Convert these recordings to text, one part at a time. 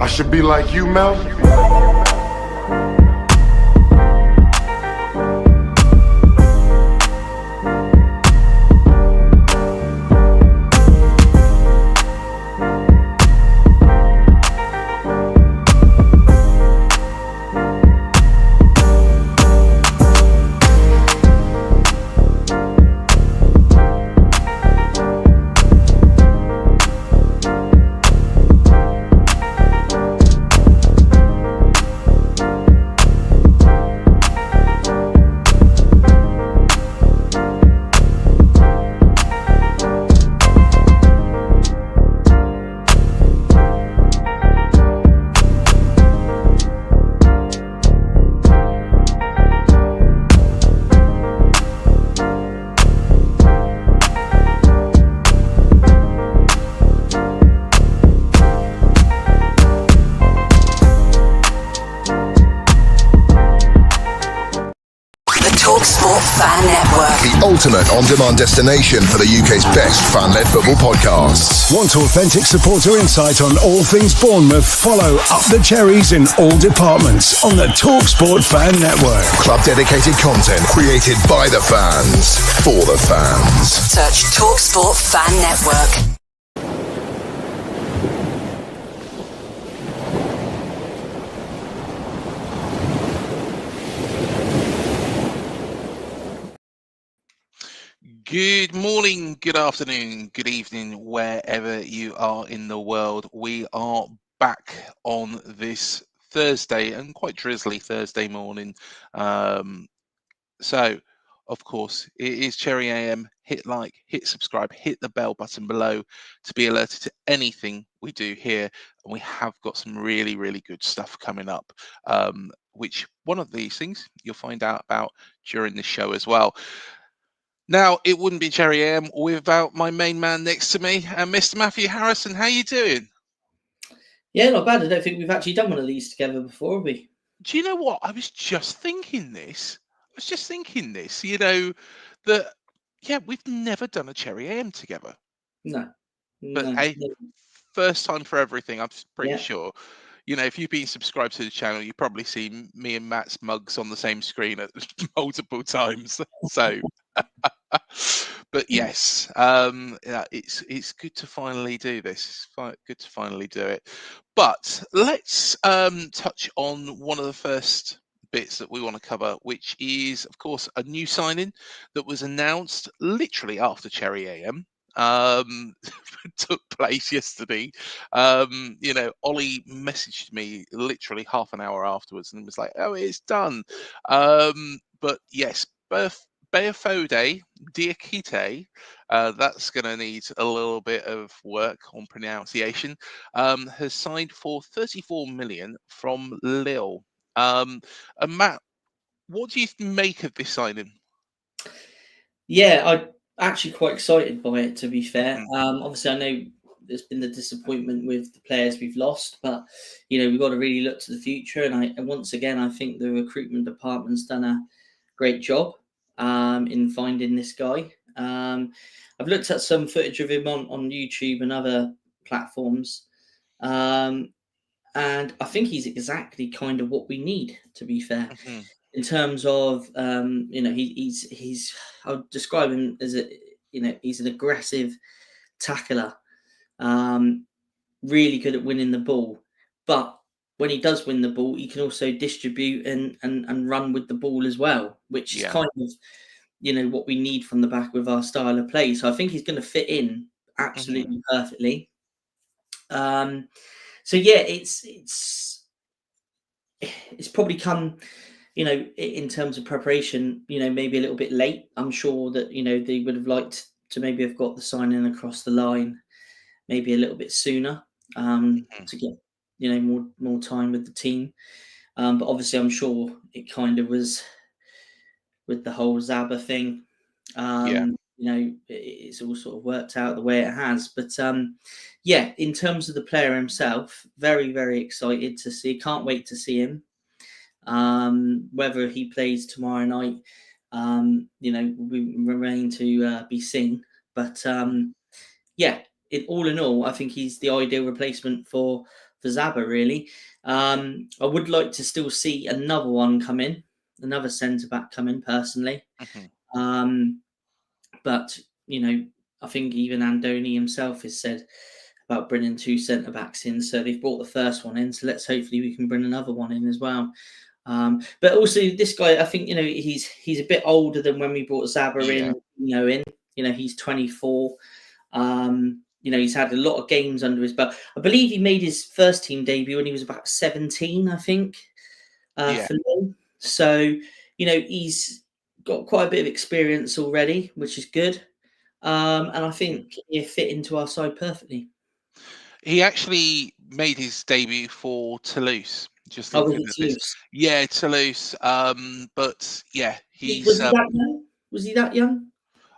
should be like you, Mel. The ultimate on-demand destination for the UK's best fan-led football podcasts. Want authentic supporter insight on all things Bournemouth? Follow Up the Cherries in all departments on the TalkSport Fan Network. Club-dedicated content created by the fans, for the fans. Search TalkSport Fan Network. Good morning, good afternoon, good evening, wherever you are in the world. We are back on this Thursday, and quite drizzly Thursday morning. So, of course, it is Cherry AM. Hit like, hit subscribe, hit the bell button below to be alerted to anything we do here. And we have got some really, really good stuff coming up, which one of these things you'll find out about during the show as well. Now, it wouldn't be Cherry AM without my main man next to me, Mr. Matthew Harrison. How you doing? Yeah, not bad. I don't think we've actually done one of these together before, have we? Do you know what? I was just thinking this. You know, that, yeah, we've never done a Cherry AM together. No. But hey, first time for everything, I'm pretty sure. You know, if you've been subscribed to the channel, you probably see me and Matt's mugs on the same screen at multiple times. So, but yes, yeah, it's good to finally do this. It's good to finally do it. But let's touch on one of the first bits that we want to cover, which is, of course, a new signing that was announced literally after Cherry AM. Took place yesterday. You know, Ollie messaged me literally half an hour afterwards and was like, "Oh, it's done." But yes, Bafodé Diakité, that's going to need a little bit of work on pronunciation, has signed for 34 million from Lille. And Matt, what do you make of this signing? Yeah, I'm actually quite excited by it, to be fair. Obviously, I know there's been the disappointment with the players we've lost, but, you know, we've got to really look to the future. And once again, I think the recruitment department's done a great job in finding this guy. I've looked at some footage of him on YouTube and other platforms. And I think he's exactly kind of what we need, to be fair. In terms of, you know, he's I would describe him as he's an aggressive tackler, really good at winning the ball. But when he does win the ball, he can also distribute and run with the ball as well, which is kind of, you know, what we need from the back with our style of play. So I think he's going to fit in absolutely perfectly. So yeah, it's probably come, you know, in terms of preparation, you know, maybe a little bit late. I'm sure that, you know, they would have liked to maybe have got the signing across the line maybe a little bit sooner, to get, you know, more time with the team. But obviously, I'm sure it kind of was with the whole Zaba thing. You know, it's all sort of worked out the way it has. But yeah, in terms of the player himself, very, very excited to see. Can't wait to see him. Whether he plays tomorrow night, you know, we remain to be seen. But yeah, all in all, I think he's the ideal replacement for Zaba, really. I would like to still see another one come in, another centre-back come in, personally. But, I think even Andoni himself has said about bringing 2 centre-backs in. So they've brought the first one in. So let's hopefully we can bring another one in as well. But also this guy, I think, he's a bit older than when we brought Zaba in. He's 24. He's had a lot of games under his belt. I believe he made his first team debut when he was about 17, I think, for Lille. So, he's got quite a bit of experience already, which is good. And I think he fit into our side perfectly. He actually made his debut for Toulouse. Just Oh, was thinking it of this. Toulouse? Yeah, Toulouse. But yeah, Was he that young? Was he that young?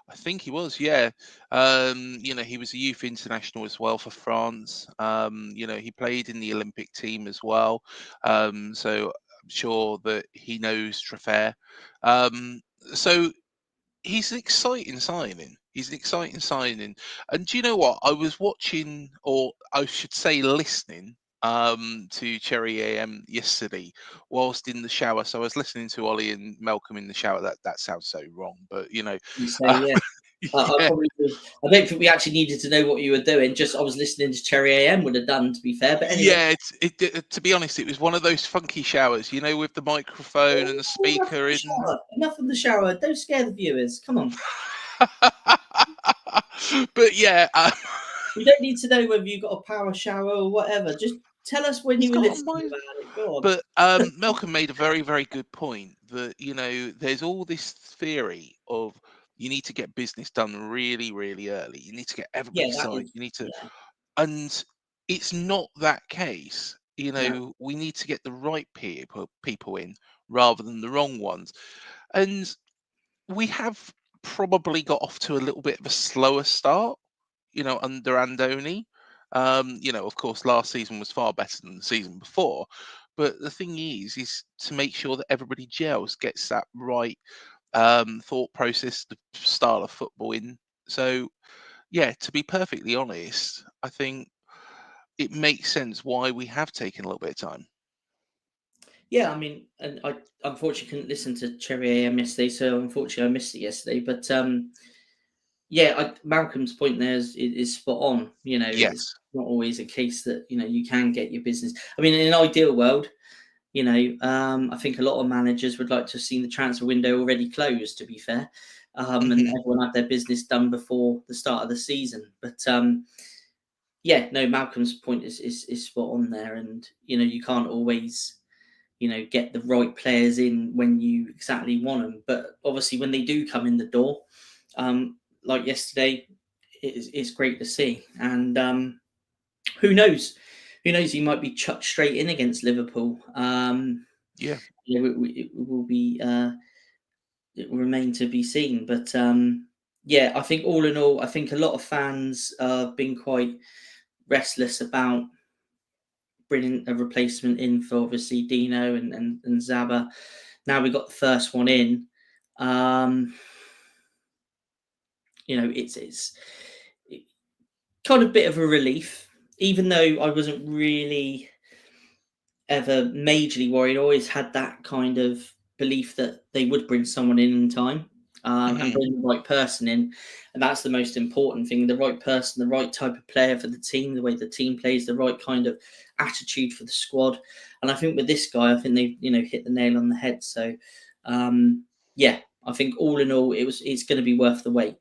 I think he was, yeah. He was a youth international as well for France. He played in the Olympic team as well. So I'm sure that he knows Traffair. So he's an exciting signing. And do you know what? I was watching, or I should say listening, to Cherry AM yesterday whilst in the shower. So I was listening to Ollie and Malcolm in the shower. That sounds so wrong, but You say, uh, yeah. I don't think we actually needed to know what you were doing. Just I was listening to Cherry AM would have done, to be fair. But anyway. Yeah, to be honest, it was one of those funky showers, with the microphone and the speaker in. Enough of the shower. Don't scare the viewers. Come on. But yeah, we don't need to know whether you got a power shower or whatever. Just tell us when you were listening about it. Go on. But Malcolm made a very, very good point that there's all this theory of you need to get business done really, really early. You need to get everybody signed. You need to, and it's not that case. No. We need to get the right people in rather than the wrong ones, and we have probably got off to a little bit of a slower start, under Andoni. Of course, last season was far better than the season before. But the thing is to make sure that everybody gels, gets that right thought process, the style of football in. So, yeah, to be perfectly honest, I think it makes sense why we have taken a little bit of time. Yeah, I mean, and I unfortunately couldn't listen to Cherry AM yesterday, so unfortunately I missed it yesterday. But Malcolm's point there is spot on. Yes. It's not always a case that you can get your business. I mean, in an ideal world, I think a lot of managers would like to have seen the transfer window already closed, to be fair, and everyone had their business done before the start of the season. But Malcolm's point is spot on there, and you can't always get the right players in when you exactly want them. But obviously, when they do come in the door, like yesterday, it's great to see. And who knows? Who knows? He might be chucked straight in against Liverpool. It will be. It will remain to be seen. But I think all in all, I think a lot of fans have been quite restless about bringing a replacement in for obviously Dino and Zaba. Now we got the first one in. It's kind of a bit of a relief, even though I wasn't really ever majorly worried. I always had that kind of belief that they would bring someone in time and bring the right person in. And that's the most important thing, the right person, the right type of player for the team, the way the team plays, the right kind of attitude for the squad. And I think with this guy, I think they hit the nail on the head. So, I think all in all, it's going to be worth the wait.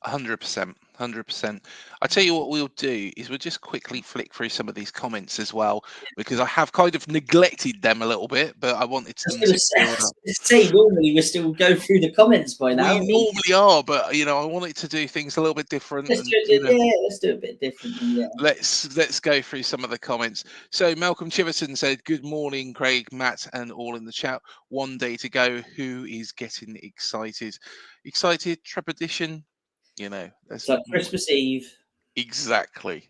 100%. I tell you what we'll do is we'll just quickly flick through some of these comments as well, because I have kind of neglected them a little bit, but I wanted them to build up. Say normally we still go through the comments by now. We normally are, but I wanted to do things a little bit different. Let's do it a bit differently. Yeah. Let's go through some of the comments. So Malcolm Chiverton said, "Good morning, Craig, Matt, and all in the chat. One day to go. Who is getting excited? Excited, trepidation." It's like Christmas Eve. Exactly.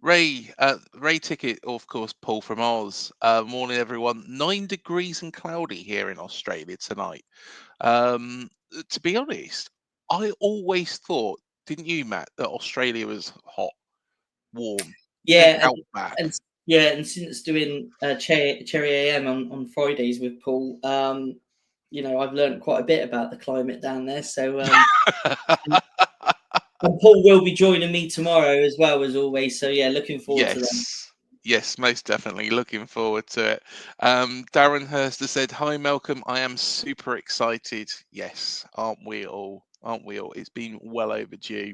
Ray Ticket, of course, Paul from Oz. Morning, everyone. 9 degrees and cloudy here in Australia tonight. To be honest, I always thought, didn't you, Matt, that Australia was hot? warm. Yeah, Think Outback. and since doing Cherry AM on Fridays with Paul, I've learned quite a bit about the climate down there. So and Paul will be joining me tomorrow as well, as always. So yeah, looking forward to that. Yes, most definitely. Looking forward to it. Darren Hurst has said, "Hi, Malcolm. I am super excited." Yes, aren't we all? Aren't we all? It's been well overdue.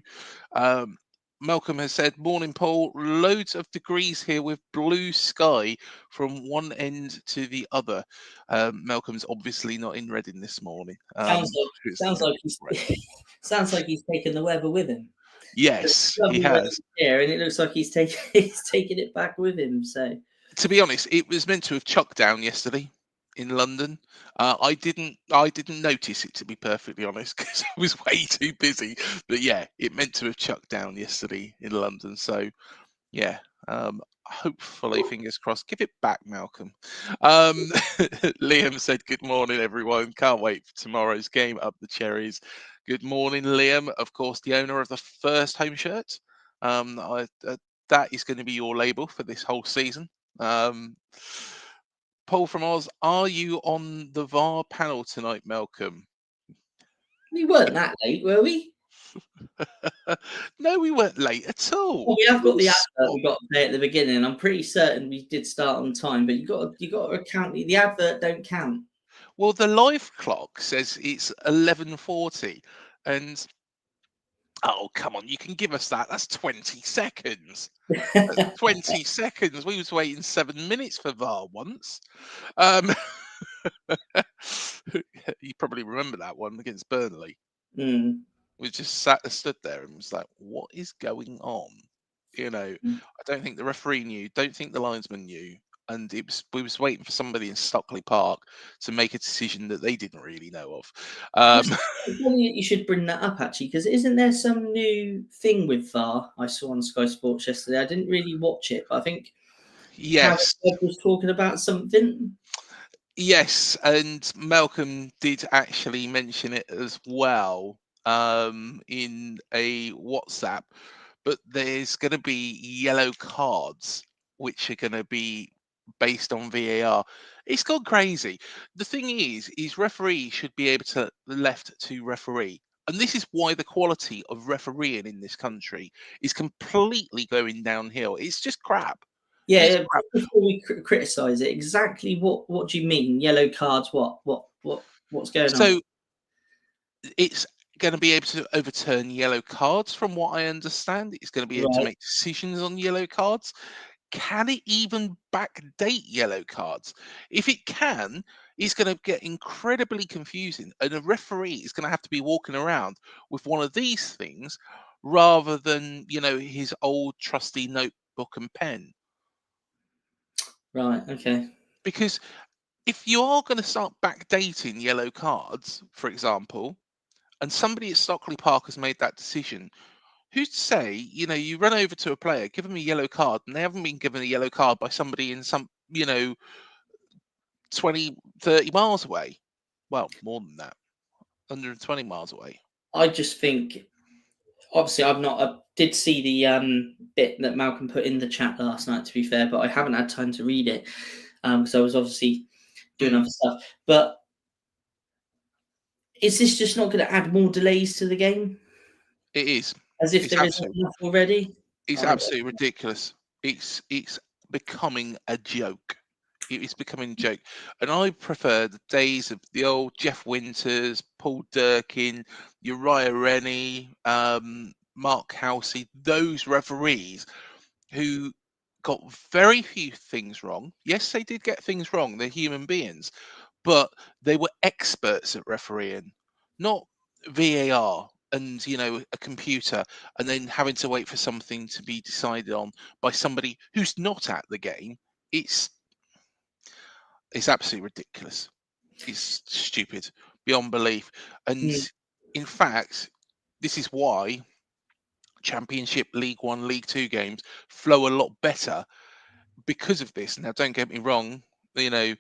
Malcolm has said, "Morning, Paul. Loads of degrees here with blue sky from one end to the other." Malcolm's obviously not in Reading this morning. Sounds like he's taken the weather with him. Yes, he has. Here, and it looks like he's taking it back with him. So, to be honest, it was meant to have chucked down yesterday in London. I didn't notice it, to be perfectly honest, because I was way too busy. But yeah, it meant to have chucked down yesterday in London. So yeah, hopefully, fingers crossed. Give it back, Malcolm. Liam said, "Good morning, everyone. Can't wait for tomorrow's game up the Cherries." Good morning, Liam. Of course, the owner of the first home shirt. That is going to be your label for this whole season. Paul from Oz, are you on the VAR panel tonight, Malcolm? We weren't that late, were we? No, we weren't late at all. Well, we have got the advert we got to play at the beginning. I'm pretty certain we did start on time, but you got to account the advert don't count. Well, the live clock says it's 11:40, and oh, come on, you can give us that. That's 20 seconds. That's 20 seconds. We was waiting 7 minutes for VAR once. You probably remember that one against Burnley. We just stood there and was like, what is going on? I don't think the referee knew, don't think the linesman knew. And we was waiting for somebody in Stockley Park to make a decision that they didn't really know of. You should bring that up, actually, because isn't there some new thing with VAR I saw on Sky Sports yesterday? I didn't really watch it, but I think yes, was talking about something. Yes, and Malcolm did actually mention it as well in a WhatsApp. But there's going to be yellow cards, which are going to be based on VAR. It's gone crazy. The thing is referees should be able to left to referee. And this is why the quality of refereeing in this country is completely going downhill. It's just crap. Yeah, before we criticise it, exactly what do you mean? Yellow cards, what's going on? So it's going to be able to overturn yellow cards, from what I understand. It's going to be able to make decisions on yellow cards. Can it even backdate yellow cards? If it can, it's going to get incredibly confusing, and a referee is going to have to be walking around with one of these things rather than his old trusty notebook and pen. Right. Okay. Because if you are going to start backdating yellow cards, for example, and somebody at Stockley Park has made that decision, who's to say, you run over to a player, give them a yellow card, and they haven't been given a yellow card by somebody in 20, 30 miles away. Well, more than that, 120 miles away. I just think, obviously, I did see the bit that Malcolm put in the chat last night, to be fair, but I haven't had time to read it because I was obviously doing other stuff. But is this just not going to add more delays to the game? It is. As if there isn't enough already? It's absolutely ridiculous. It's becoming a joke. It is becoming a joke. And I prefer the days of the old Jeff Winters, Paul Durkin, Uriah Rennie, Mark Housey, those referees who got very few things wrong. Yes, they did get things wrong. They're human beings. But they were experts at refereeing, not VAR and a computer, and then having to wait for something to be decided on by somebody who's not at the game. It's absolutely ridiculous. It's stupid beyond belief. And in fact, this is why Championship, League One, League Two games flow a lot better because of this. Now, don't get me wrong, the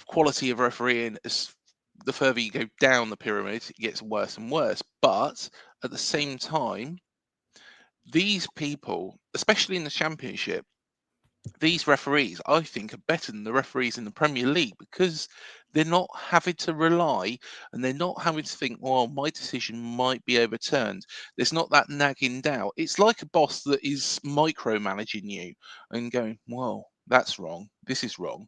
quality of refereeing is, the further you go down the pyramid, it gets worse and worse. But at the same time, these people especially in the Championship, these referees, I think, are better than the referees in the Premier League because they're not having to rely and they're not having to think, well, my decision might be overturned. There's not that nagging doubt. It's like a boss that is micromanaging you and going, well, that's wrong. This is wrong.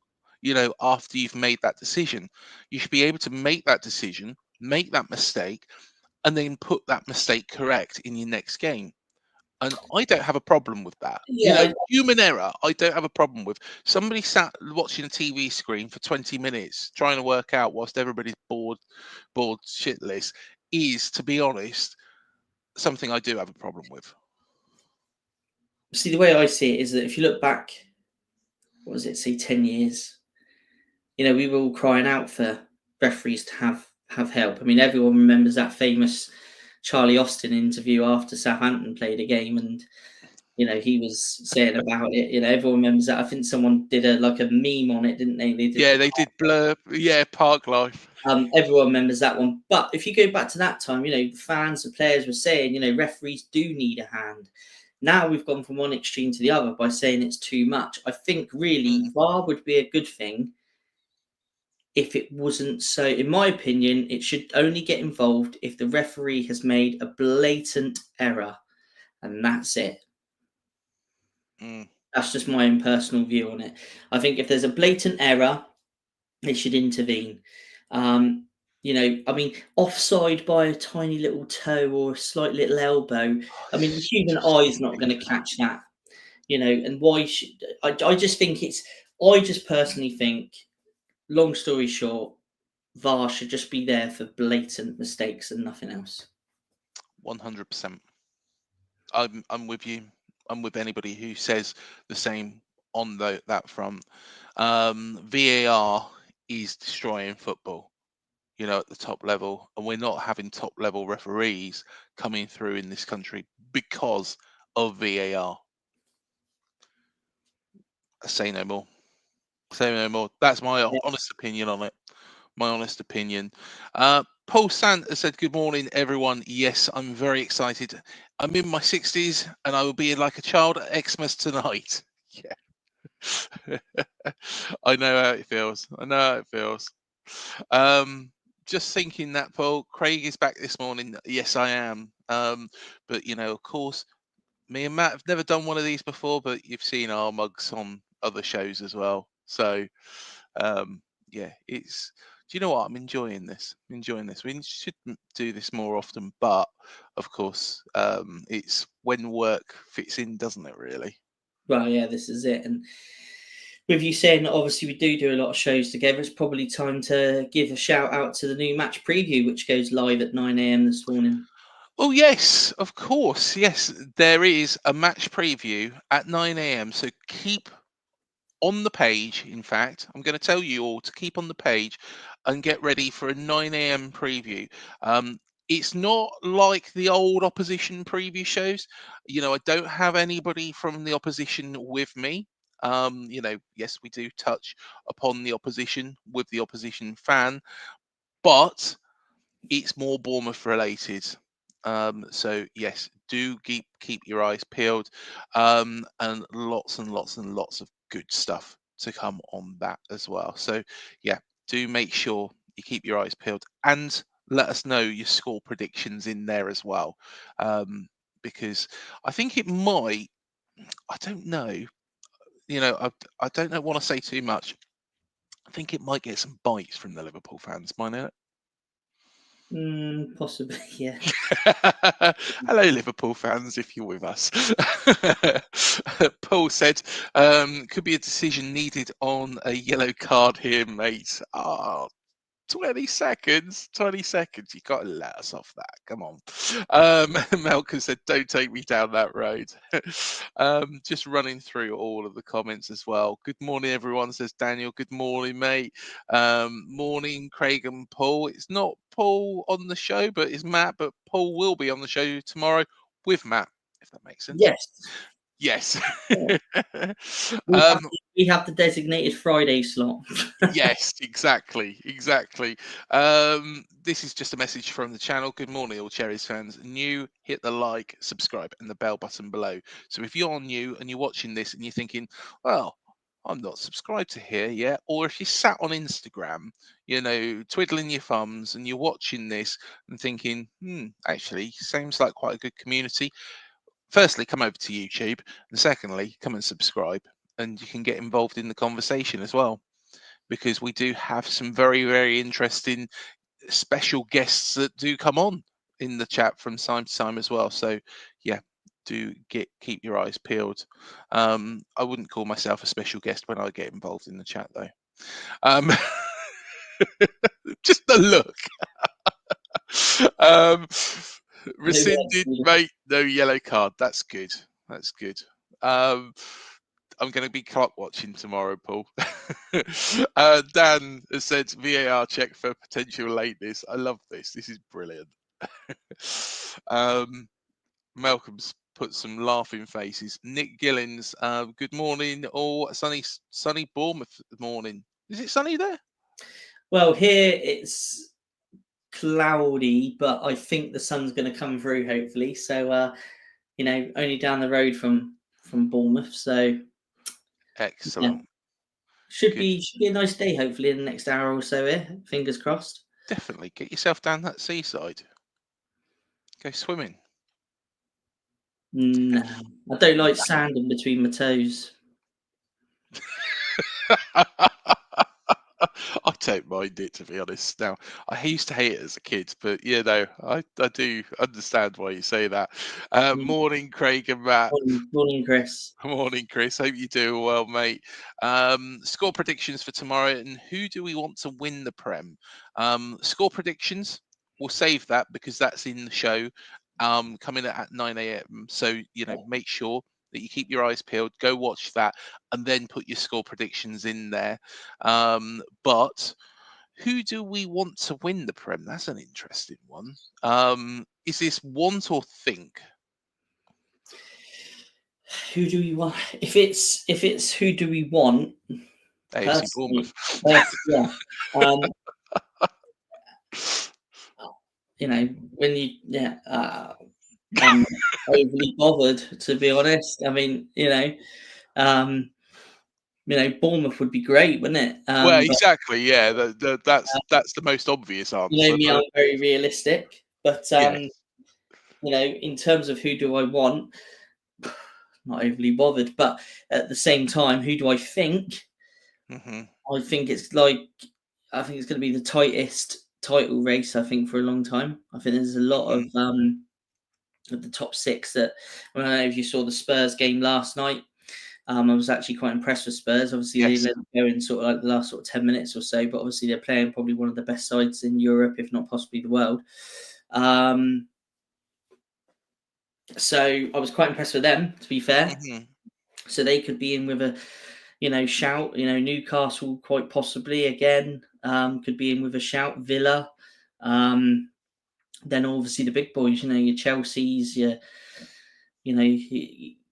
After you've made that decision, you should be able to make that decision, make that mistake, and then put that mistake correct in your next game. And I don't have a problem with that. Yeah, Human error, I don't have a problem with. Somebody sat watching a TV screen for 20 minutes trying to work out whilst everybody's bored shitless is, to be honest, something I do have a problem with. see, the way I see it is that if you look back, what was it, say 10 years, we were all crying out for referees to have help. I mean, everyone remembers that famous Charlie Austin interview after Southampton played a game, and he was saying about it. Everyone remembers that. I think someone did a meme on it, didn't they? They did blur. Yeah, Park Life. Everyone remembers that one. But if you go back to that time, the fans, the players were saying, referees do need a hand. Now we've gone from one extreme to the other by saying it's too much. I think really VAR would be a good thing if it wasn't so. In my opinion, it should only get involved if the referee has made a blatant error, and that's it. That's just my own personal view on it. I think if there's a blatant error, they should intervene. Offside by a tiny little toe or a slight little elbow. I mean, the human eye is not going to catch that. And why should I just think I just personally think, long story short, VAR should just be there for blatant mistakes and nothing else. 100%. I'm with you. I'm with anybody who says the same on that front. VAR is destroying football, at the top level, and we're not having top level referees coming through in this country because of VAR. Say no more. Say no more. That's my honest opinion on it. My honest opinion. Paul Santa said, "Good morning, everyone. Yes, I'm very excited. I'm in my 60s and I will be like a child at Xmas tonight." Yeah. I know how it feels. Just thinking that, Paul, Craig is back this morning. Yes, I am. But, of course, me and Matt have never done one of these before, but you've seen our mugs on other shows as well. So, it's... Do you know what? I'm enjoying this. We should do this more often, but of course, it's when work fits in, doesn't it? Really. Well, yeah, this is it. And with you saying that, obviously we do a lot of shows together, it's probably time to give a shout out to the new match preview, which goes live at 9 a.m. this morning. Oh yes, of course. Yes, there is a match preview at 9 a.m. So keep on the page. In fact, I'm going to tell you all to keep on the page and get ready for a 9 a.m. preview. It's not like the old opposition preview shows. I don't have anybody from the opposition with me. Yes, we do touch upon the opposition with the opposition fan, but it's more Bournemouth related. So yes, do keep your eyes peeled, and lots of good stuff to come on that as well. So yeah, do make sure you keep your eyes peeled and let us know your score predictions in there as well, because I think it might. I don't know. I don't want to say too much. I think it might get some bites from the Liverpool fans, might it? Possibly, yeah. Hello, Liverpool fans, if you're with us. Paul said, could be a decision needed on a yellow card here, mate. 20 seconds. You got to let us off that. Come on. Malcolm said, don't take me down that road. Just running through all of the comments as well. Good morning, everyone, says Daniel. Good morning, mate. Morning, Craig and Paul. It's not Paul on the show, but it's Matt. But Paul will be on the show tomorrow with Matt, if that makes sense. Yes. Yes. We have the designated Friday slot. Yes, exactly. This is just a message from the channel. Good morning, all Cherries fans. New, hit the like, subscribe, and the bell button below. So if you're new and you're watching this and you're thinking, well, I'm not subscribed to here yet, or if you sat on Instagram, twiddling your thumbs and you're watching this and thinking, actually, seems like quite a good community. Firstly, come over to YouTube, and secondly, come and subscribe, and you can get involved in the conversation as well, because we do have some very, very interesting special guests that do come on in the chat from time to time as well. So yeah, do keep your eyes peeled. I wouldn't call myself a special guest when I get involved in the chat though. Just the look. Rescinded, mate. No yellow card. That's good. I'm going to be clock watching tomorrow, Paul. Dan has said VAR check for potential lateness. I love this. This is brilliant. Malcolm's put some laughing faces. Nick Gillins, good morning. All sunny Bournemouth morning. Is it sunny there? Well, here it's cloudy, but I think the sun's going to come through hopefully. So, only down the road from Bournemouth. So excellent. Yeah. Should be a nice day hopefully in the next hour or so here. Fingers crossed. Definitely get yourself down that seaside. Go swimming. No, I don't like sand in between my toes. I don't mind it, to be honest. Now, I used to hate it as a kid, but I do understand why you say that. Morning, Craig and Matt. Morning, Chris. Morning, Chris. Hope you're doing well, mate. Score predictions for tomorrow, and who do we want to win the Prem? Score predictions, we'll save that because that's in the show coming at 9 a.m. So, make sure that you keep your eyes peeled, go watch that, and then put your score predictions in there. But who do we want to win the Prem? That's an interesting one. Is this want or think? Who do we want? If it's who do we want? AFC Bournemouth. Yeah. When I'm overly bothered, to be honest. I mean, Bournemouth would be great, wouldn't it? Well, exactly. Yeah, that's the most obvious answer. I'm very realistic, but yes. In terms of who do I want, not overly bothered. But at the same time, who do I think? Mm-hmm. I think it's going to be the tightest title race, I think, for a long time. I think there's a lot of the top six that, I don't know if you saw the Spurs game last night. I was actually quite impressed with Spurs. Obviously, they let them go in sort of like the last 10 minutes or so, but obviously they're playing probably one of the best sides in Europe, if not possibly the world. So I was quite impressed with them, to be fair. Mm-hmm. So they could be in with a, shout. Newcastle quite possibly again could be in with a shout. Villa. Then obviously the big boys, your Chelseas,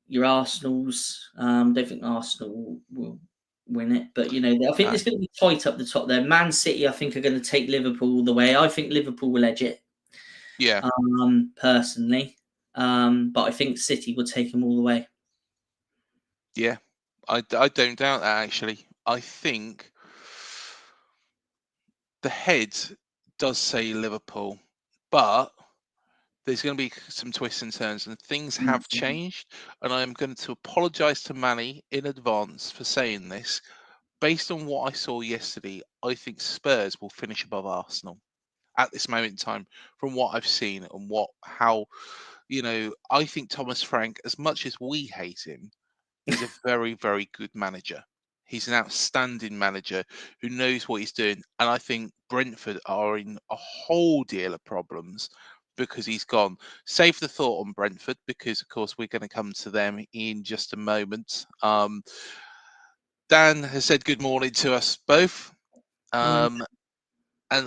your Arsenals. Don't think Arsenal will win it, but I think it's going to be tight up the top there. Man City, I think, are going to take Liverpool all the way. I think Liverpool will edge it. Yeah. Personally, but I think City will take them all the way. Yeah, I don't doubt that, actually. I think the head does say Liverpool, but there's going to be some twists and turns, and things have changed. And I am going to apologise to Manny in advance for saying this. Based on what I saw yesterday, I think Spurs will finish above Arsenal at this moment in time, from what I've seen and how I think Thomas Frank, as much as we hate him, is a very, very good manager. He's an outstanding manager who knows what he's doing. And I think Brentford are in a whole deal of problems because he's gone. Save the thought on Brentford, because, of course, we're going to come to them in just a moment. Dan has said good morning to us both. And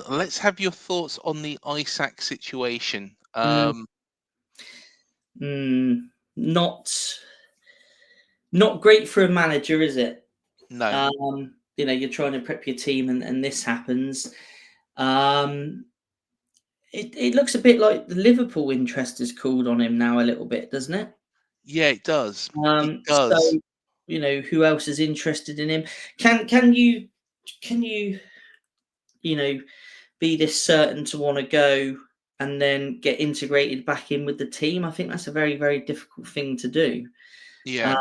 let's have your thoughts on the Isaac situation. Not Not great for a manager, is it? No. You're trying to prep your team, and this happens. It looks a bit like the Liverpool interest is cooled on him now a little bit, doesn't it? Yeah, it does. It So does. who else is interested in him? Can you be this certain to want to go and then get integrated back in with the team? I think that's a very, very difficult thing to do. Yeah.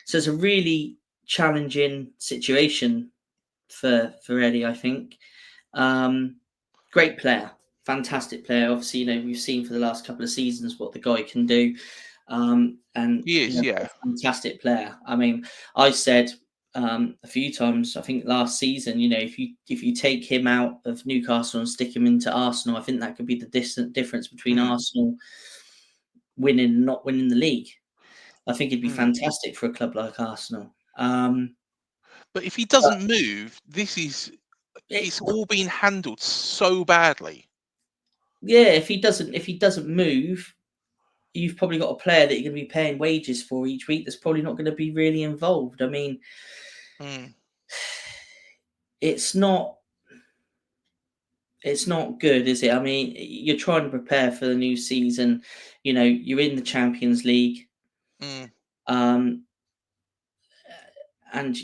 So it's a really challenging situation for Eddie, I think. Great player, fantastic player. Obviously, we've seen for the last couple of seasons what the guy can do. And He is, a yeah. fantastic player. I mean, I said a few times, I think last season, if you take him out of Newcastle and stick him into Arsenal, I think that could be the distant difference between Arsenal winning and not winning the league. I think it'd be fantastic for a club like Arsenal. But if he doesn't move, it's all been handled so badly. Yeah, if he doesn't move, you've probably got a player that you're going to be paying wages for each week that's probably not going to be really involved. I mean, it's not good, is it? I mean, you're trying to prepare for the new season. You're in the Champions League, and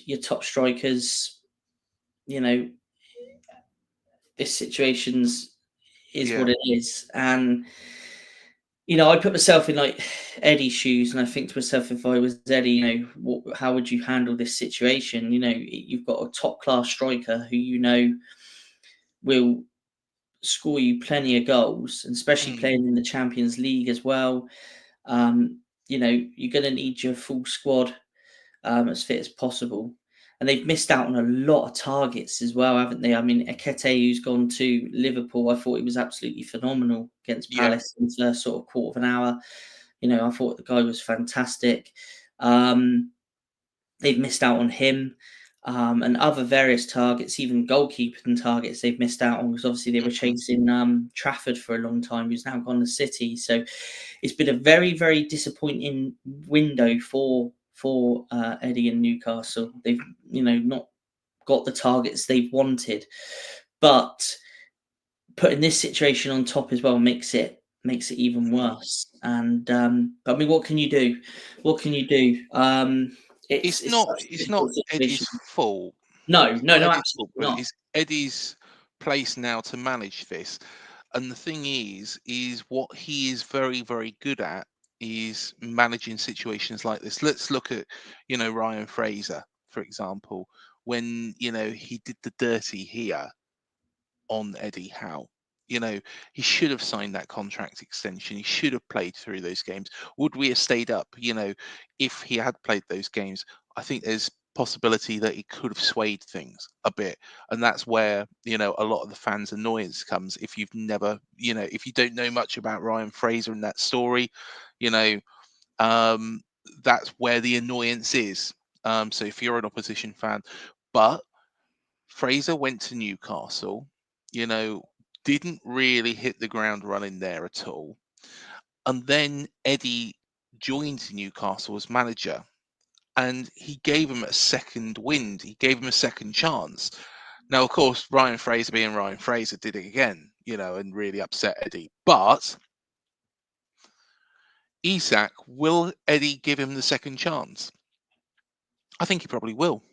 your top strikers. This situation's is what it is, and I put myself in like Eddie's shoes, and I think to myself, if I was Eddie, how would you handle this situation? You've got a top class striker who will score you plenty of goals, and especially playing in the Champions League as well. You're going to need your full squad as fit as possible. And they've missed out on a lot of targets as well, haven't they? I mean, Ekete, who's gone to Liverpool, I thought he was absolutely phenomenal against Palace in the first sort of quarter of an hour. I thought the guy was fantastic. They've missed out on him. And other various targets, even goalkeeping targets, they've missed out on because obviously they were chasing Trafford for a long time, who's now gone to City. So it's been a very, very disappointing window for Eddie and Newcastle. They've not got the targets they've wanted, but putting this situation on top as well makes it even worse. And I mean, what can you do? It's not Eddie's fault. No, Eddie's absolutely fault, but not. it's Eddie's place now to manage this. And the thing is what he is very, very good at is managing situations like this. Let's look at, Ryan Fraser, for example, when, he did the dirty here on Eddie Howe. He should have signed that contract extension. He should have played through those games. Would we have stayed up, if he had played those games? I think there's possibility that he could have swayed things a bit. And that's where, a lot of the fans' annoyance comes. If you've never, if you don't know much about Ryan Fraser and that story, that's where the annoyance is. So if you're an opposition fan, but Fraser went to Newcastle, didn't really hit the ground running there at all. And then Eddie joined Newcastle as manager, and he gave him a second wind. He gave him a second chance. Now, of course, Ryan Fraser being Ryan Fraser did it again, and really upset Eddie. But Isak, will Eddie give him the second chance? I think he probably will.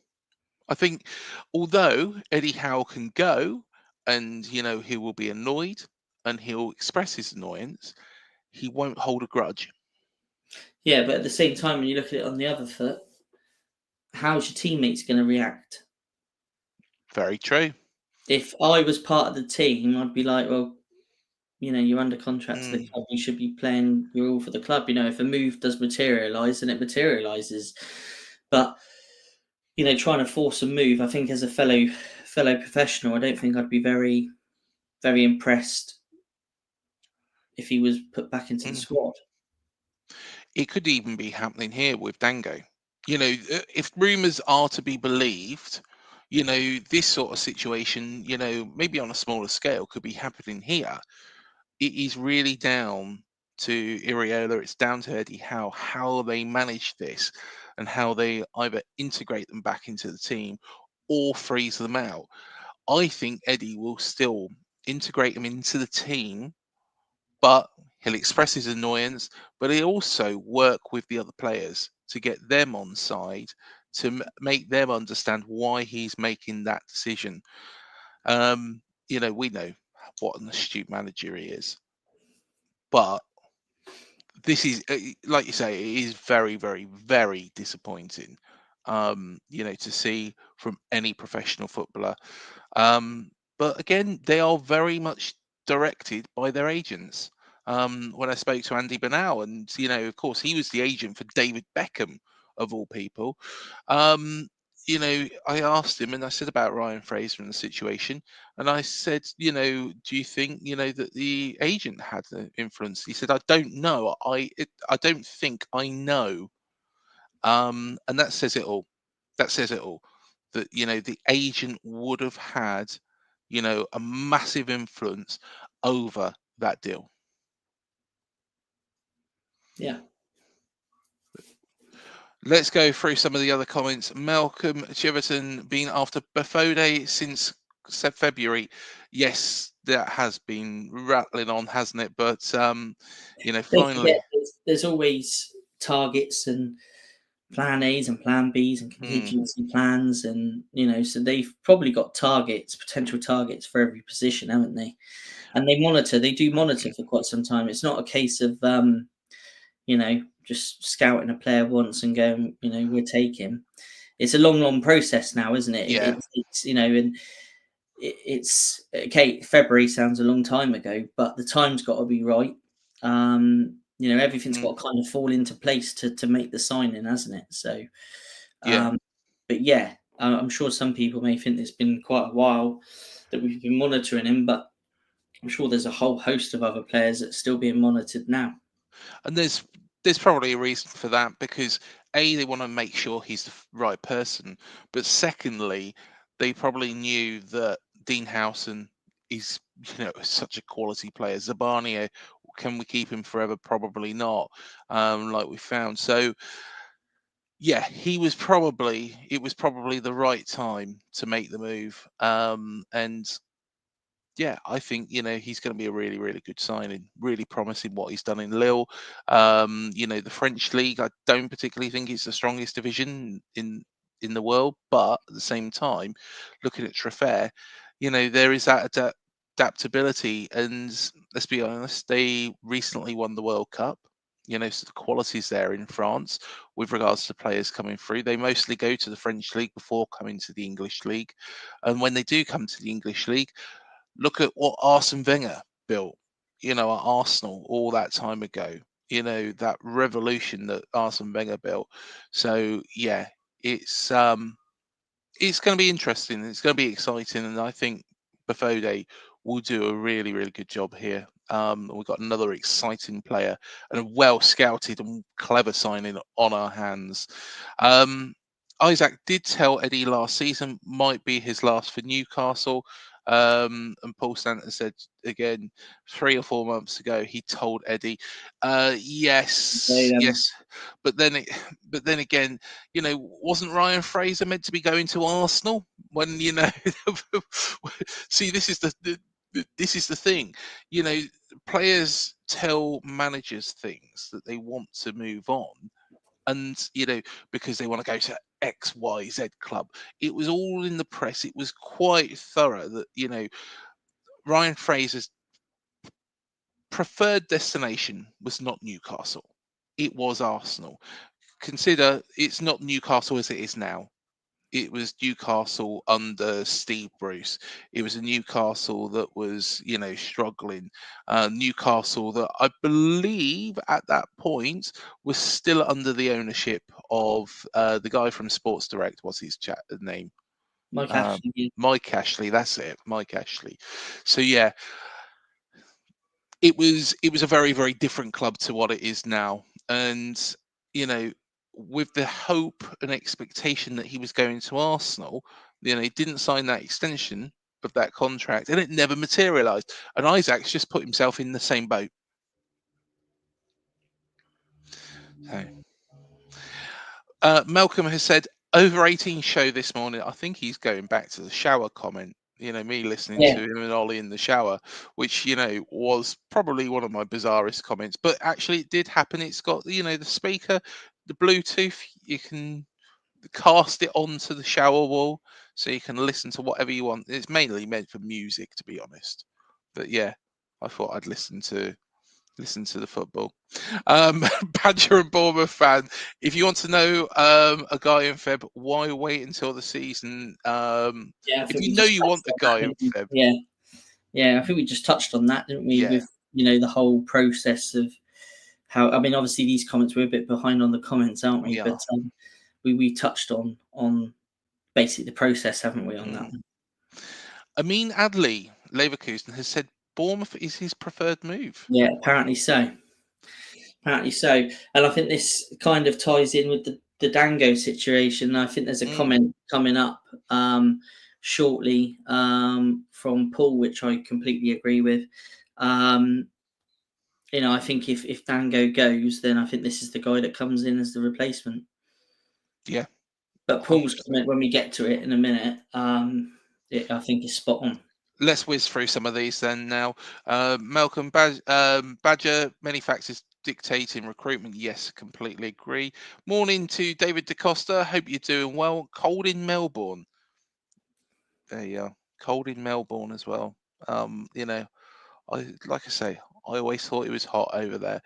I think although Eddie Howe can go and, he will be annoyed and he'll express his annoyance, he won't hold a grudge. Yeah, but at the same time, when you look at it on the other foot, how's your teammates going to react? Very true. If I was part of the team, I'd be like, well, you're under contract to the club. You should be playing your all for the club. If a move does materialise, then it materialises. But trying to force a move, I think as a fellow professional, I don't think I'd be very, very impressed if he was put back into the squad. It could even be happening here with Dango. If rumours are to be believed, this sort of situation, maybe on a smaller scale could be happening here. It is really down to Iriola, it's down to Eddie Howe, how they manage this and how they either integrate them back into the team or freeze them out. I think Eddie will still integrate them into the team, but he'll express his annoyance, but he'll also work with the other players to get them on side, to make them understand why he's making that decision. We know what an astute manager he is, but this is, like you say, it is very, very, very disappointing. To see from any professional footballer. But again, they are very much directed by their agents. When I spoke to Andy Banal, and of course, he was the agent for David Beckham, of all people. I asked him, and I said about Ryan Fraser and the situation, and I said, do you think, that the agent had an influence? He said, I don't know. I don't think I know. And that says it all. That says it all. That the agent would have had, a massive influence over that deal. Yeah. Let's go through some of the other comments. Malcolm Chiverton, been after Bafodé since February. Yes, that has been rattling on, hasn't it? But Don't finally, forget, there's always targets and plan A's and plan B's and contingency plans, and so they've probably got potential targets for every position, haven't they? And they do monitor for quite some time. It's not a case of just scouting a player once and going, we'll take him. It's a long process now, isn't it? Yeah. It's okay. February sounds a long time ago, but the time's got to be right. Everything's got to kind of fall into place to make the signing, hasn't it? So, but yeah, I'm sure some people may think it's been quite a while that we've been monitoring him, but I'm sure there's a whole host of other players that's still being monitored now. And there's probably a reason for that, because they want to make sure he's the right person, but secondly, they probably knew that Dean Howson is such a quality player. Zabania, can we keep him forever? Probably not, like we found. So yeah, it was probably the right time to make the move. And yeah, I think he's going to be a really, really good signing. Really promising what he's done in Lille. The French league, I don't particularly think it's the strongest division in the world, but at the same time, looking at Trefair, there is that adaptability. And let's be honest, they recently won the World Cup. So the quality's there in France with regards to players coming through. They mostly go to the French league before coming to the English league, and when they do come to the English league, look at what Arsene Wenger built, at Arsenal all that time ago. That revolution that Arsene Wenger built. So yeah, it's going to be interesting. It's going to be exciting, and I think Bafodé will do a really, really good job here. We've got another exciting player and a well scouted and clever signing on our hands. Isaac did tell Eddie last season might be his last for Newcastle. And Paul Stanton said again 3 or 4 months ago he told Eddie, yes, but then again, wasn't Ryan Fraser meant to be going to Arsenal when see, this is the thing, players tell managers things that they want to move on, and because they want to go to XYZ club. It was all in the press. It was quite thorough that Ryan Fraser's preferred destination was not Newcastle. It was Arsenal. Consider it's not Newcastle as it is now. It was Newcastle under Steve Bruce. It was a Newcastle that was, struggling. Newcastle that I believe at that point was still under the ownership of the guy from Sports Direct. What's his name? Mike Ashley. Mike Ashley. That's it, Mike Ashley. So yeah, it was a very, very different club to what it is now, and with the hope and expectation that he was going to Arsenal, he didn't sign that extension of that contract, and it never materialised. And Isaac's just put himself in the same boat. So, Malcolm has said over 18 show this morning. I think he's going back to the shower comment. Me listening Yeah. to him and Ollie in the shower, which was probably one of my bizarrest comments. But actually, it did happen. It's got the speaker, the Bluetooth. You can cast it onto the shower wall, so you can listen to whatever you want. It's mainly meant for music, to be honest. But yeah, I thought I'd listen to the football. Badger and Bournemouth fan, if you want to know a guy in Feb, why wait until the season? Yeah, I If think we you know just you touched want a on guy that, in didn't we? Feb, Yeah. I think we just touched on that, didn't we? Yeah. With the whole process of how. I mean, obviously these comments we're a bit behind on the comments, aren't we? We But we touched on basically the process, haven't we, on that one? Amin Adli, Leverkusen, has said Bournemouth is his preferred move. Yeah, apparently so. And I think this kind of ties in with the Dango situation. I think there's a comment coming up shortly from Paul, which I completely agree with. I think if Dango goes, then I think this is the guy that comes in as the replacement. Yeah. But Paul's comment, when we get to it in a minute, I think is spot on. Let's whiz through some of these then now. Malcolm Badger, many factors dictating recruitment. Yes, completely agree. Morning to David DaCosta. Hope you're doing well. Cold in Melbourne. There you are. Cold in Melbourne as well. Like I say, I always thought it was hot over there.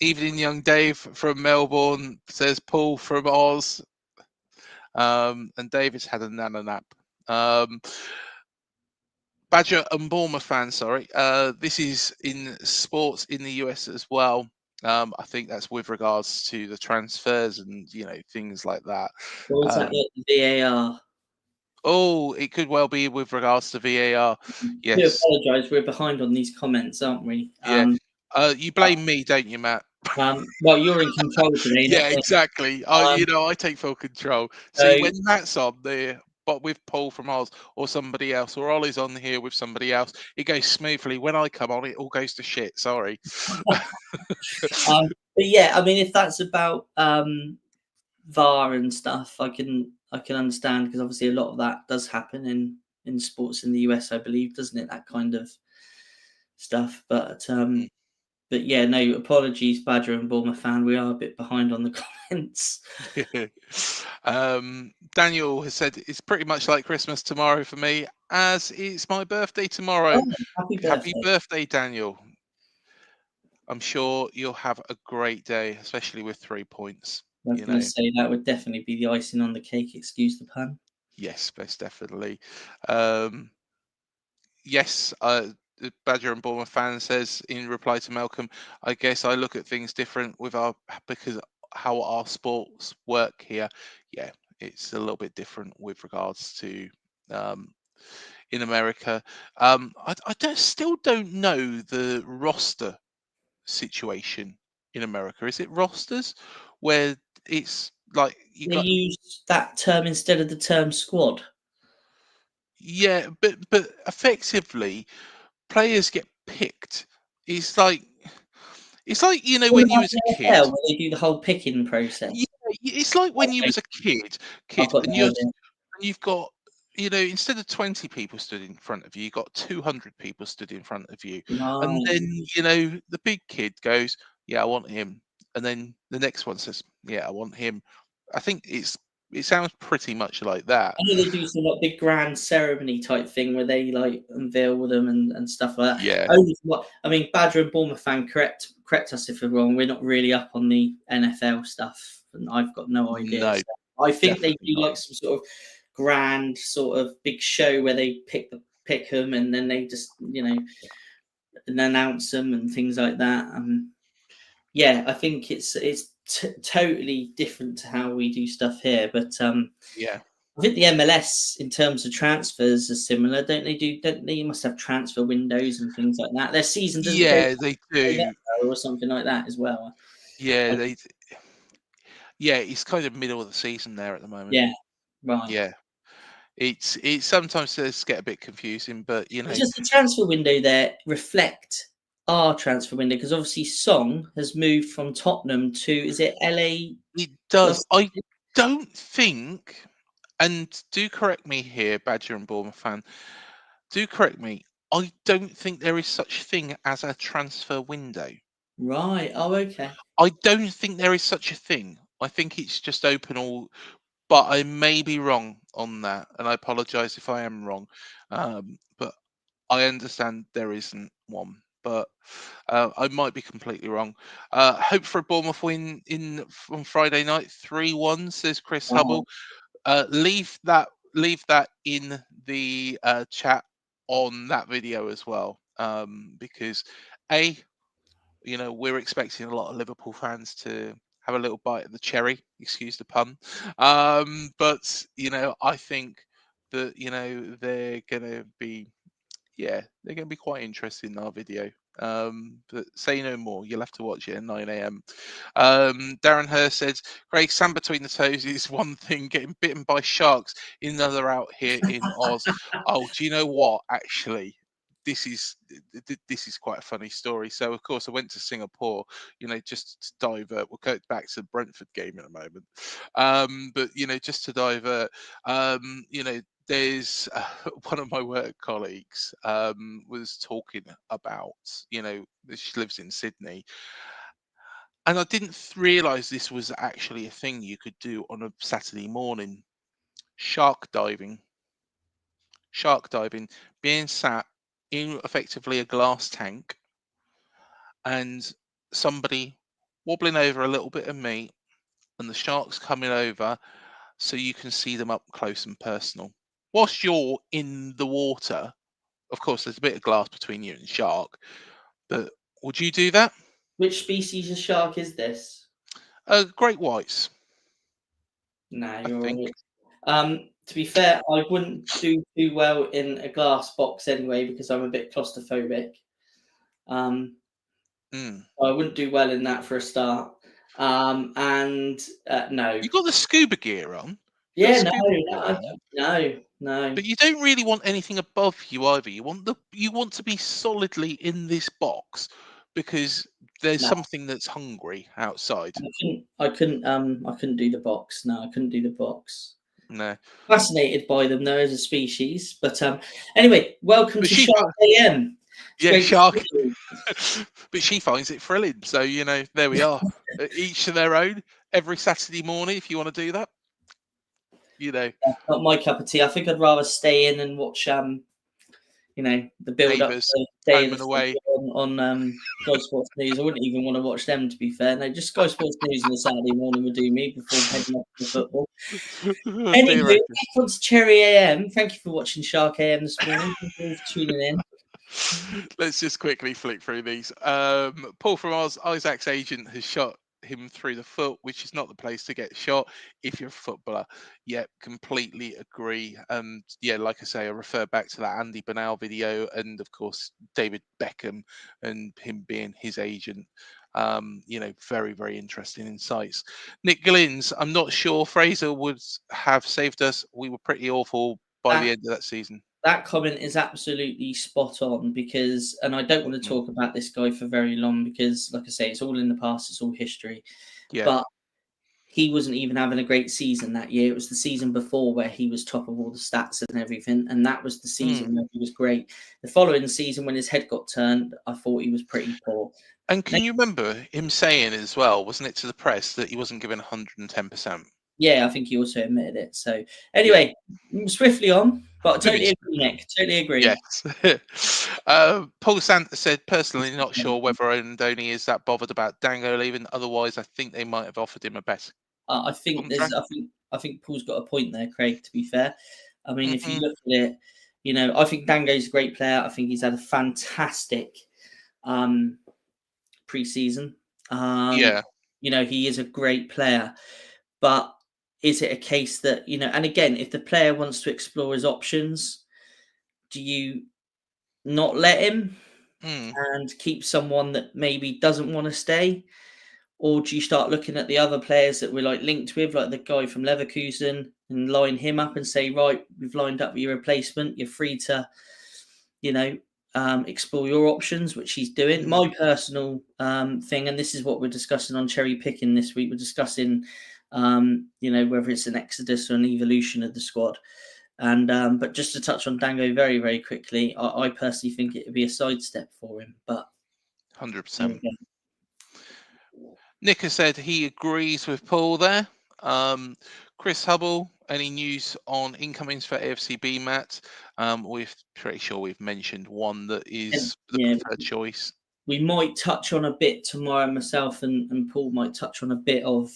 Evening, young Dave from Melbourne, says Paul from Oz. And David's had a nana nap. Badger and Bournemouth fans, sorry. This is in sports in the US as well. I think that's with regards to the transfers and things like that. Or is that the VAR? Oh, it could well be with regards to VAR. Yes. I do apologise. We're behind on these comments, aren't we? Yeah. You blame me, don't you, Matt? Well, you're in control today. Yeah, exactly. I take full control. See, when Matt's on there, but with Paul from Oz or somebody else, or Ollie's on here with somebody else, it goes smoothly. When I come on, it all goes to shit. Sorry. But yeah, I mean, if that's about VAR and stuff, I can understand, because obviously a lot of that does happen in sports in the US, I believe, doesn't it? That kind of stuff. But yeah, no, apologies, Badger and Bournemouth fan. We are a bit behind on the comments. Daniel has said it's pretty much like Christmas tomorrow for me, as it's my birthday tomorrow. Happy birthday, Daniel. I'm sure you'll have a great day, especially with 3 points. I was going to say that would definitely be the icing on the cake, excuse the pun. Yes, most definitely. Yes, the Badger and Bournemouth fan says in reply to Malcolm, I guess I look at things different because how our sports work here. Yeah, it's a little bit different with regards to in America. I still don't know the roster situation in America. Is it rosters where it's like they use that term instead of the term squad? Yeah, but effectively, players get picked. It's like when you was a kid. When they do the whole picking process. Yeah, it's like when you was a kid, and you've got instead of 20 people stood in front of you, you've got 200 people stood in front of you, and then the big kid goes, "Yeah, I want him," and then the next one says, "Yeah, I want him." I think it sounds pretty much like that. I know they do some like big grand ceremony type thing where they like unveil them and stuff like that. Yeah. Badger and Bournemouth fan, correct us if we're wrong. We're not really up on the NFL stuff, and I've got no idea. No, so I think they do like some sort of grand sort of big show where they pick them and then they just and announce them and things like that. Yeah, I think it's totally different to how we do stuff here. But yeah, I think the MLS in terms of transfers are similar, don't they? Don't they? You must have transfer windows and things like that. Their season doesn't they do, or something like that as well. Yeah, it's kind of middle of the season there at the moment. Yeah, right. Yeah, it sometimes does get a bit confusing, but Does the transfer window there reflect our transfer window? Because obviously Song has moved from Tottenham to, is it LA? It does. I don't think, and do correct me here, Badger and Bournemouth fan, do correct me. I don't think there is such thing as a transfer window. Right. Oh, okay. I don't think there is such a thing. I think it's just open all, but I may be wrong on that, and I apologise if I am wrong. But I understand there isn't one, but I might be completely wrong. Hope for a Bournemouth win on Friday night, 3-1, says Chris Wow. Hubble. Leave that in the chat on that video as well, because we're expecting a lot of Liverpool fans to have a little bite of the cherry, excuse the pun. But I think that they're gonna be they're going to be quite interested in our video. But say no more. You'll have to watch it at 9 a.m. Darren Hurst says, Craig, sand between the toes is one thing. Getting bitten by sharks is another out here in Oz. Oh, do you know what? Actually, this is quite a funny story. So, of course, I went to Singapore, just to divert. We'll go back to the Brentford game in a moment. But, just to divert, there's one of my work colleagues was talking about, she lives in Sydney, and I didn't realize this was actually a thing you could do on a Saturday morning. Shark diving, being sat in effectively a glass tank, and somebody wobbling over a little bit of meat, and the sharks coming over, so you can see them up close and personal. Whilst you're in the water, of course, there's a bit of glass between you and shark, but would you do that? Which species of shark is this? Great whites, No, I you're think. right. To be fair, I wouldn't do too well in a glass box anyway because I'm a bit claustrophobic. I wouldn't do well in that for a start. And no. You got the scuba gear on. Yeah, no. But you don't really want anything above you either. You want to be solidly in this box because there's No. something that's hungry outside. I couldn't do the box. No, I couldn't do the box. No. Fascinated by them though as a species. But anyway, welcome But to Shark AM. Yeah, shark. But she finds it thrilling. So, there we are. Each to their own. Every Saturday morning, if you want to do that. Not my cup of tea. I think I'd rather stay in and watch the build up to the day home and away on Sky Sports News. I wouldn't even want to watch them, to be fair. No, just Sky Sports News on a Saturday morning would do me before heading off to the football. Anyway, back on to Cherry AM. Thank you for watching Shark AM this morning. Thank you for tuning in. Let's just quickly flick through these. Paul from Oz, Isaac's agent has shot him through the foot, which is not the place to get shot if you're a footballer. Yeah, completely agree. And yeah, like I say, I refer back to that Andy Bernal video, and of course David Beckham and him being his agent. Very, very interesting insights. Nick Glynns, I'm not sure Fraser would have saved us. We were pretty awful by the end of that season. That comment is absolutely spot on because, and I don't want to talk about this guy for very long because, like I say, it's all in the past, it's all history. Yeah. But he wasn't even having a great season that year. It was the season before where he was top of all the stats and everything, and that was the season where he was great. The following season, when his head got turned, I thought he was pretty poor. And can you remember him saying as well, wasn't it, to the press that he wasn't given 110%? Yeah, I think he also admitted it. So anyway, swiftly on, but I totally agree, Nick. Totally agree. Yes. Paul Santa said, personally not sure whether Ondoni is that bothered about Dango leaving. Otherwise, I think they might have offered him a better. I think Paul's got a point there, Craig, to be fair. I mean, if you look at it, I think Dango's a great player. I think he's had a fantastic pre-season. He is a great player. But is it a case that, and again, if the player wants to explore his options, do you not let him and keep someone that maybe doesn't want to stay? Or do you start looking at the other players that we're linked with, like the guy from Leverkusen, and line him up and say, right, we've lined up your replacement. You're free to, explore your options, which he's doing. My personal thing, and this is what we're discussing on cherry picking this week. We're discussing, whether it's an exodus or an evolution of the squad. And but just to touch on Dango very, very quickly, I personally think it would be a sidestep for him. But 100%. Nick has said he agrees with Paul there. Chris Hubble, any news on incomings for AFC B, Matt? We're pretty sure we've mentioned one that is the preferred choice. We might touch on a bit tomorrow. Myself and Paul might touch on a bit of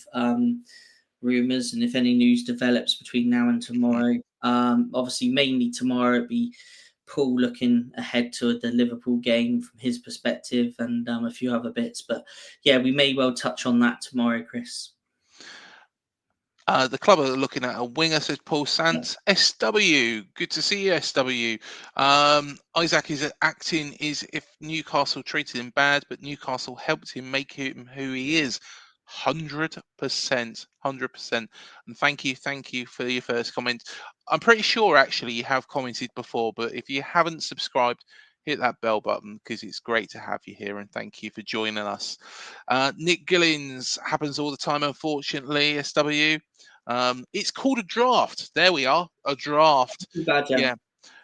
rumours, and if any news develops between now and tomorrow. Obviously, mainly tomorrow, it'd be Paul looking ahead to the Liverpool game from his perspective, and a few other bits. But yeah, we may well touch on that tomorrow, Chris. The club are looking at a winger, says Paul Sant. SW, good to see you, SW. Isaac is acting as if Newcastle treated him bad, but Newcastle helped him make him who he is. 100%, 100%. And thank you for your first comment. I'm pretty sure actually you have commented before, but if you haven't subscribed, hit that bell button because it's great to have you here, and thank you for joining us. Nick Gillins, happens all the time, unfortunately, SW. It's called a draft. There we are, a draft. Yeah,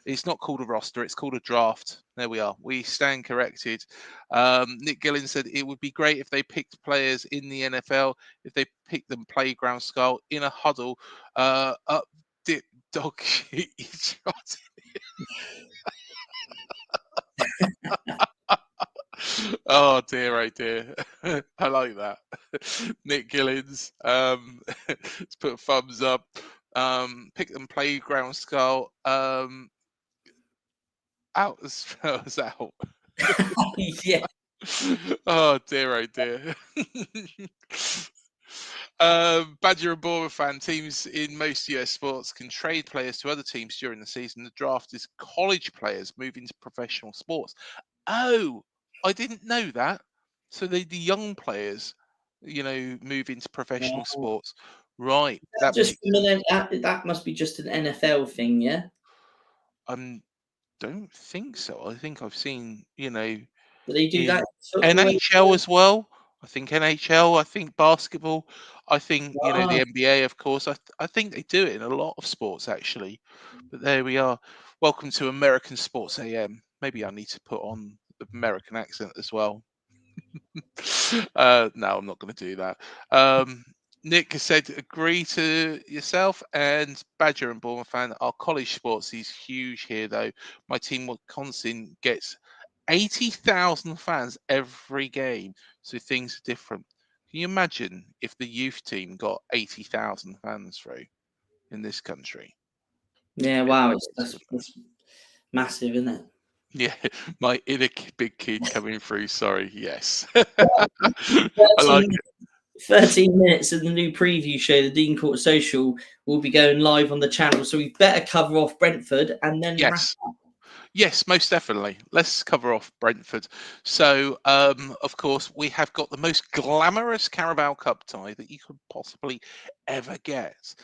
it's not called a roster, it's called a draft. There we are. We stand corrected. Nick Gillins said it would be great if they picked players in the NFL, if they picked them playground style in a huddle, up dip dog shit. Oh dear, I like that. Nick Gillins, let's put a thumbs up. Pick them playground skull. Out as far as out. Yeah. Oh dear. Badger and Bournemouth fan teams in most US sports can trade players to other teams during the season. The draft is college players moving to professional sports. Oh, I didn't know that. So the young players, move into professional sports. Right. That must be just an NFL thing, yeah? Don't think so. I think I've seen, Do they do that? NHL as well. I think NHL, I think basketball, I think, the NBA, of course. I think they do it in a lot of sports, actually. But there we are. Welcome to American Sports AM. Maybe I need to put on the American accent as well. No, I'm not going to do that. Nick has said, agree to yourself, and Badger and Bournemouth fan, our college sports is huge here, though. My team, Wisconsin, gets 80,000 fans every game, so things are different. Can you imagine if the youth team got 80,000 fans through in this country? Yeah, wow, that's massive, isn't it? Yeah, my inner big kid coming through. Sorry, yes. I like it. 13 minutes of the new preview show, the Dean Court Social, will be going live on the channel. So we better cover off Brentford and then wrap up. Yes, most definitely. Let's cover off Brentford. So, of course, we have got the most glamorous Carabao Cup tie that you could possibly ever get.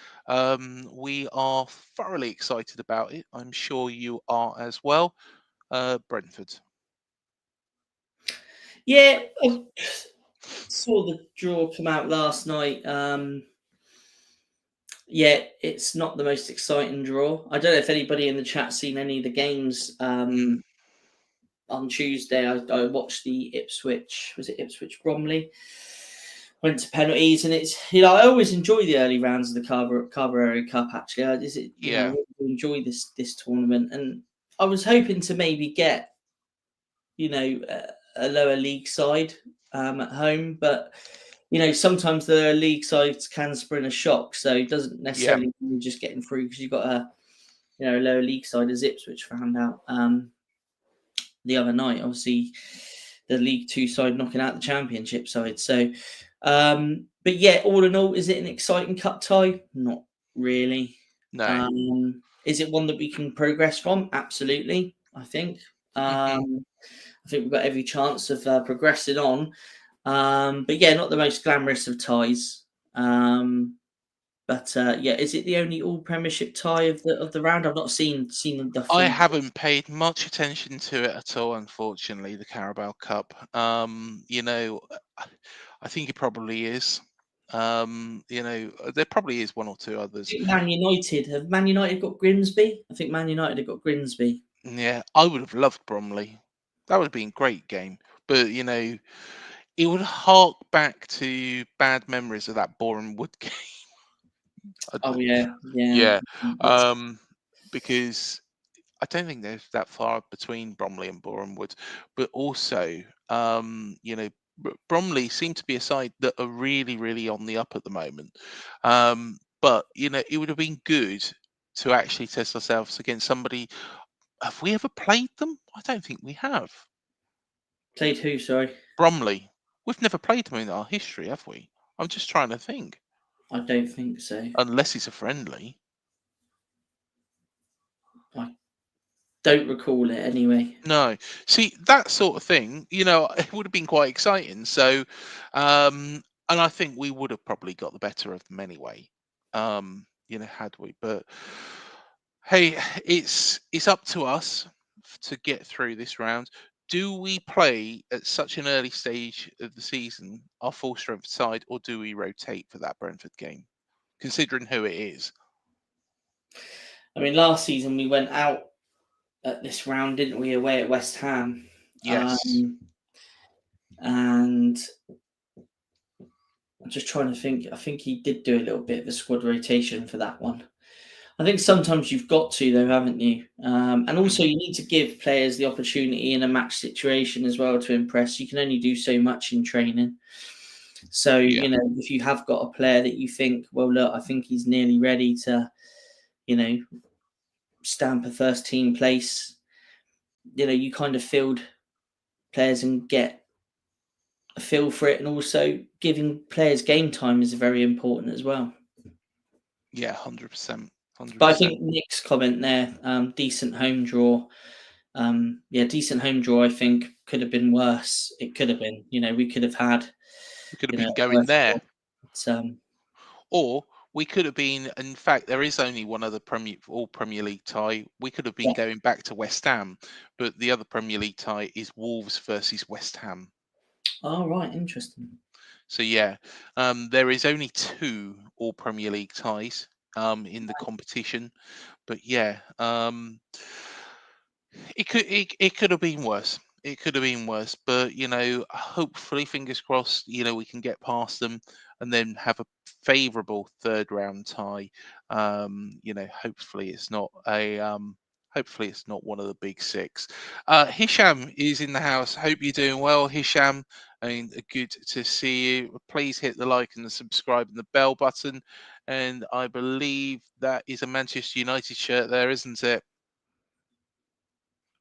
We are thoroughly excited about it. I'm sure you are as well. Brentford. Yeah, I saw the draw come out last night. Yeah, it's not the most exciting draw. I don't know if anybody in the chat's seen any of the games. On Tuesday, I watched the Ipswich Bromley. Went to penalties, and it's I always enjoy the early rounds of the Carabao Cup. Actually, I really enjoy this tournament, and I was hoping to maybe get a lower league side at home, but sometimes the league sides can spring a shock, so it doesn't necessarily mean just getting through because you've got a lower league side as Ipswich found out the other night. Obviously, the League Two side knocking out the Championship side. So, but yeah, all in all, is it an exciting cup tie? Not really. No. Is it one that we can progress from? Absolutely. I think. I think we've got every chance of progressing on. But yeah, not the most glamorous of ties. But yeah, is it the only all Premiership tie of the round? I've not seen the I full. haven't paid much attention to it at all, unfortunately, the Carabao Cup. I think it probably is. There probably is one or two I others. think Man United have Man United got Grimsby. I think Man United have got Grimsby. Yeah, I would have loved Bromley. That would have been a great game. But it would hark back to bad memories of that Bournemouth game. Oh yeah, yeah. Yeah, It's, because I don't think there's that far between Bromley and Bournemouth, but also, Bromley seem to be a side that are really, really on the up at the moment. But it would have been good to actually test ourselves against somebody. Have we ever played them? I don't think we have. played who? Sorry, Bromley. We've never played them in our history, have we? I'm just trying to think. I don't think so. Unless it's a friendly. I don't recall it anyway. No. See, that sort of thing, it would have been quite exciting. So, and I think we would have probably got the better of them anyway, had we. But hey, it's up to us to get through this round. Do we play at such an early stage of the season our full strength side, or do we rotate for that Brentford game, considering who it is? I mean, last season we went out at this round, didn't we? Away at West Ham. Yes. And I'm just trying to think. I think he did do a little bit of a squad rotation for that one. I think sometimes you've got to, though, haven't you? And also, you need to give players the opportunity in a match situation as well to impress. You can only do so much in training. So, Yeah. if you have got a player that you think, well, look, I think he's nearly ready to, stamp a first team place, you kind of field players and get a feel for it. And also, giving players game time is very important as well. Yeah, 100%. 100%. But I think Nick's comment there, decent home draw. Decent home draw, I think, could have been worse. It could have been. We could have had. We could have been going there. But, or we could have been, in fact, there is only one other all Premier League tie. We could have been going back to West Ham, but the other Premier League tie is Wolves versus West Ham. Oh, right. Interesting. So, yeah, there is only 2 all Premier League ties in the competition. But, yeah, it could have been worse. It could have been worse, but hopefully, fingers crossed, we can get past them and then have a favourable third round tie. Hopefully it's not one of the big 6. Hisham is in the house. Hope you're doing well, Hisham, and good to see you. Please hit the like and the subscribe and the bell button. And I believe that is a Manchester United shirt there, isn't it?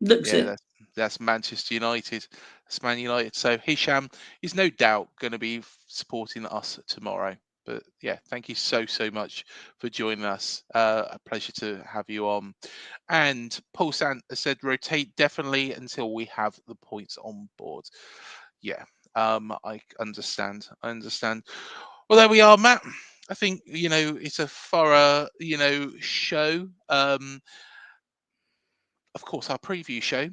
Looks it. That's Manchester United. That's Man United. So Hisham is no doubt going to be supporting us tomorrow. But yeah, thank you so much for joining us. A pleasure to have you on. And Paul Sant has said rotate definitely until we have the points on board. Yeah, I understand. Well, there we are, Matt. I think it's a thorough show. Of course, our preview show,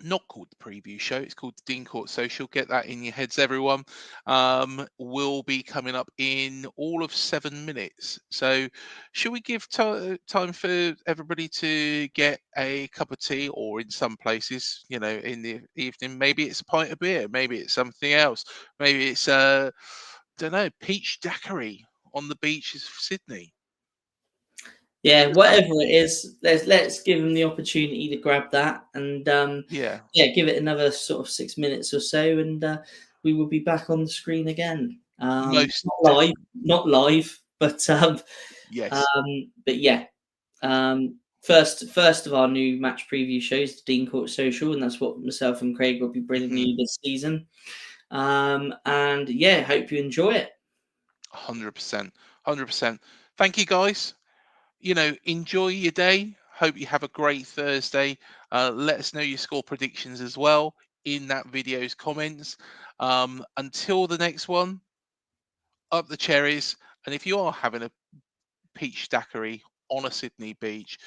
not called the preview show, it's called the Dean Court Social. Get that in your heads, everyone. Will be coming up in all of 7 minutes. So should we give time for everybody to get a cup of tea, or in some places, in the evening, maybe it's a pint of beer, maybe it's something else, maybe it's don't know, peach daiquiri on the beaches of Sydney. Yeah, whatever it is, let's give them the opportunity to grab that and give it another sort of 6 minutes or so, and we will be back on the screen again. Not live, but yes. But yeah, first of our new match preview shows, the Dean Court Social, and that's what myself and Craig will be bringing you this season. And yeah, hope you enjoy it. 100%. Thank you, guys. Enjoy your day. Hope you have a great Thursday. Let us know your score predictions as well in that video's comments. Until the next one, up the Cherries, And if you are having a peach daiquiri on a Sydney beach,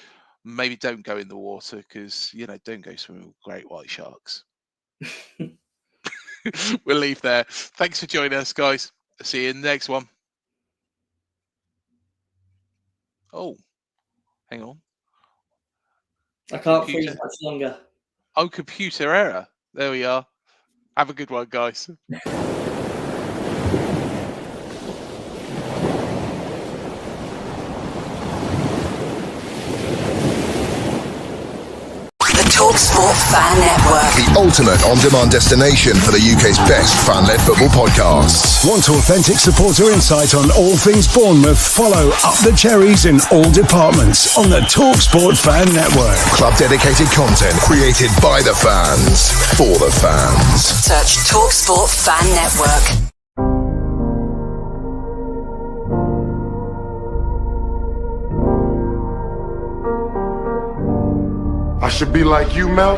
maybe don't go in the water because, don't go swimming with great white sharks. We'll leave there. Thanks for joining us, guys. See you in the next one. Oh, hang on. I can't freeze much longer. Oh, computer error. There we are. Have a good one, guys. TalkSport Fan Network. The ultimate on-demand destination for the UK's best fan-led football podcasts. Want authentic supporter insight on all things Bournemouth? Follow Up the Cherries in all departments on the TalkSport Fan Network. Club-dedicated content created by the fans, for the fans. Search TalkSport Fan Network. I should be like you, Mel.